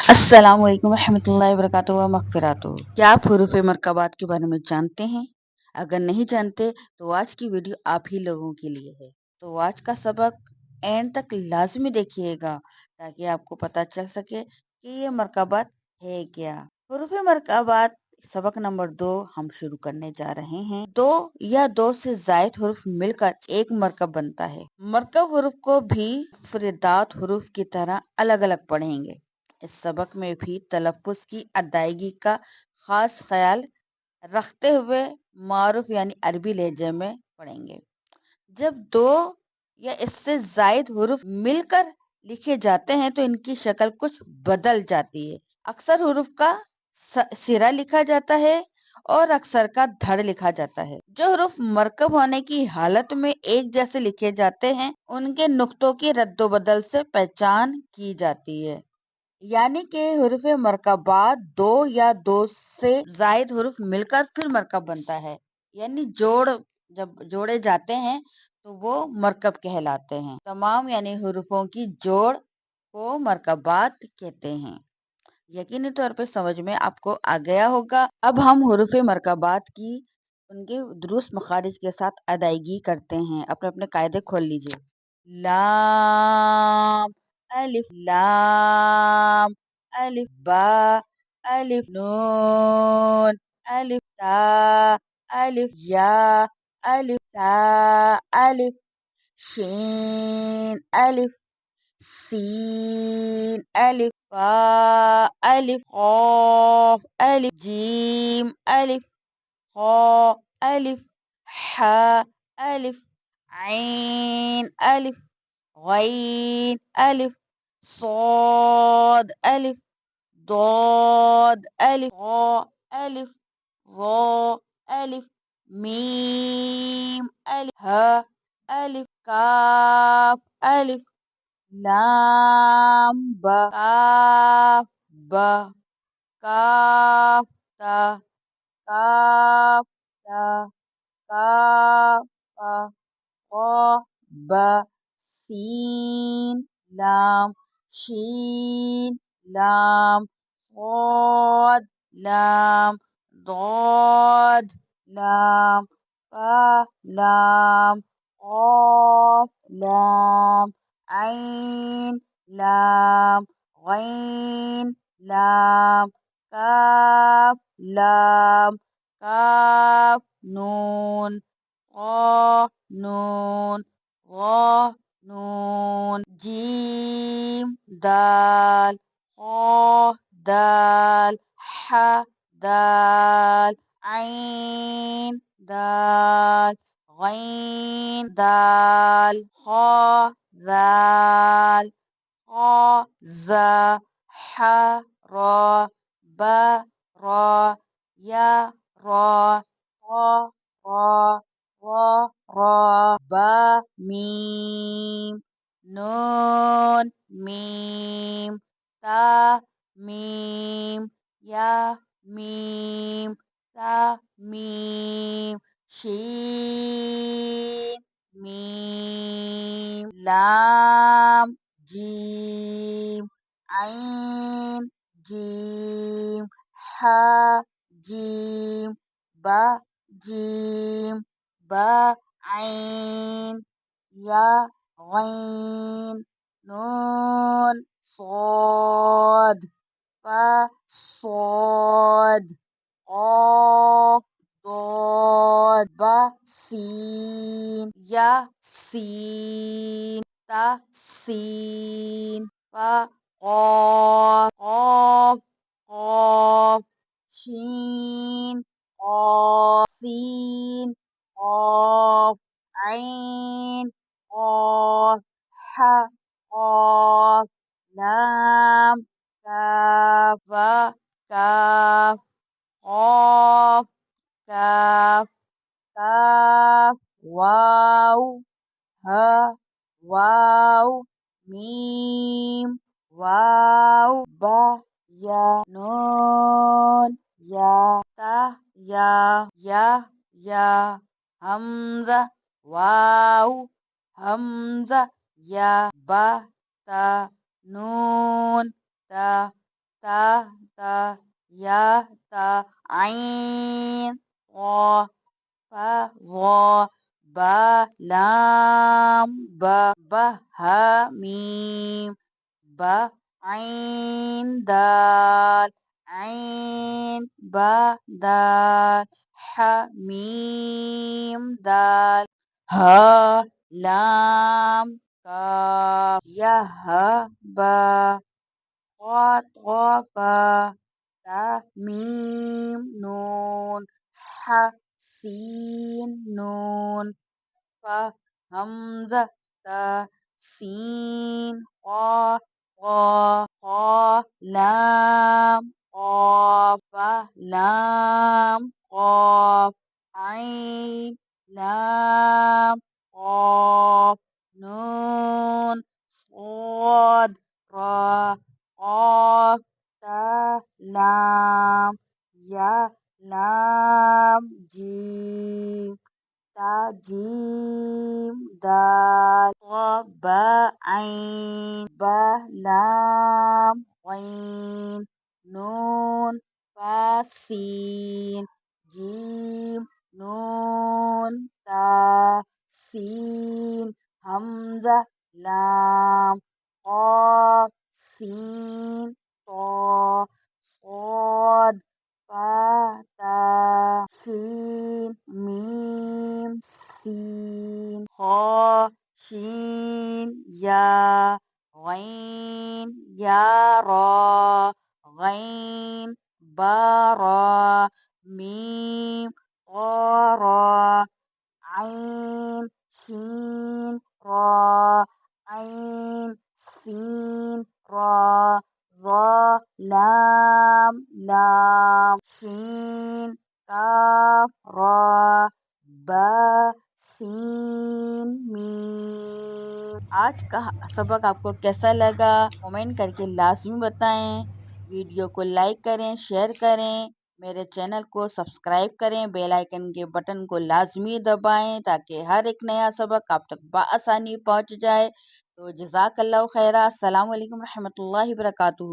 अस्सलाम वालेकुम रहमतुल्लाहि वबरकातुहू व मगफिरतुहू। क्या आप हुरूफ मरकबात के बारे में जानते हैं? अगर नहीं जानते तो आज की वीडियो आप ही लोगों के लिए है। तो आज का सबक एंड तक लाजमी देखिएगा ताकि आपको पता चल सके कि ये मरकबात है क्या। हुरूफ मरकबात सबक नंबर 2 हम शुरू करने जा रहे हैं। दो या दो से जायद हुरूफ मिलकर एक मरकब बनता है। मरकब हुरूफ को भी मुफरदात हुरूफ की तरह अलग अलग पढ़ेंगे। इस सबक में भी तलफ़्फ़ुज़ की अदायगी का खास ख्याल रखते हुए मारूफ यानी अरबी लहजे में पढ़ेंगे। जब दो या इससे जायद हुरूफ मिलकर लिखे जाते हैं तो इनकी शक्ल कुछ बदल जाती है। अक्सर हुरूफ का सिरा लिखा जाता है और अक्सर का धड़ लिखा जाता है। जो हुरूफ मरकब होने की हालत में एक जैसे लिखे जाते हैं उनके नुक्तों की रद्दोबदल से पहचान की जाती है। यानी कि हुरूफ मरकबात दो या दो से जायद हुरूफ मिलकर फिर मरकब बनता है। यानी जब जोड़े जाते हैं तो वो मरकब कहलाते हैं। तमाम यानी हुरूफों की जोड़ को मरकबात कहते हैं। यकीनी तौर पे समझ में आपको आ गया होगा। अब हम हुरूफ मरकबात की उनके दुरुस्त मखारिज के साथ अदायगी करते हैं। अपने अपने कायदे खोल लीजिए। लाम अलिफ लाम अलिफ बा अलिफ नून अलिफ ता अलिफ या अलिफ ता अलिफ शीन अलिफ सीन अलिफ बा अलिफ क़ाफ अलिफ जीम अलिफ क़ा अलिफ हा अलिफ ऐन अलिफ गैन अलिफ صاد अलिफ ضاد अलिफ ظ अलिफ ظ अलिफ मीम अलिफ ह अलिफ काफ अलिफ लाम बा काफ बा काफ ता काफ ता काफ पा क़ाफ बा सीन लाम शीन लाम صاد लाम ضاد लाम काफ लाम क़ाफ लाम ऐन लाम गैन लाम काफ लाम काफ नून क़ाफ नून ग़ नून जीम दाल क़ाफ दाल हा दाल ऐन दाल गैन दाल ख़ा दाल क़ा ज़ा हा ra ba ra ya ra qa qa qa ra ba mim nun mim ta mim ya mim ta mim shin mim lam jim ain jim ha jim jim ba ain ya ghain nun صاد fa صاد قاف ضاد ba sin ya sin ta sin fa قاف قاف قاف شين قاف سين قاف عين قاف ح قاف لام كاف كاف قاف كاف كاف واو ها واو ميم واو با ya nun ya ta ya hamza waw hamza ya ba ta nun ta تا تا یا تا عین وا فا وا با لام با ہا میم با عین دال عین با دال ح میم دال ها لام کاف یا ها با قاف غافا تا میم نون ح سین نون فا حمزة تا سين قاف قاف قاف لام قاف لام قاف عين لام قاف نون صاد را قاف تا لام یا لام جیم تا جیم دال طا با عین با لام غین نون فا سین جیم نون تا سین حمزة لام قاف سین طا صاد فا تا سین میم سین خا شین یا غین یا را غین بارا میم قارا عين شين را عين سين را ظا لام لام شين کاف را با سین میم آج کا سبق آپ کو کیسا لگا کمنٹ کر کے لازمی بتائیں ویڈیو کو لائک کریں شیئر کریں میرے چینل کو سبسکرائب کریں بیل آئیکن کے بٹن کو لازمی دبائیں تاکہ ہر ایک نیا سبق آپ تک بآسانی پہنچ جائے تو جزاک اللہ خیرہ السلام علیکم رحمۃ اللہ وبرکاتہ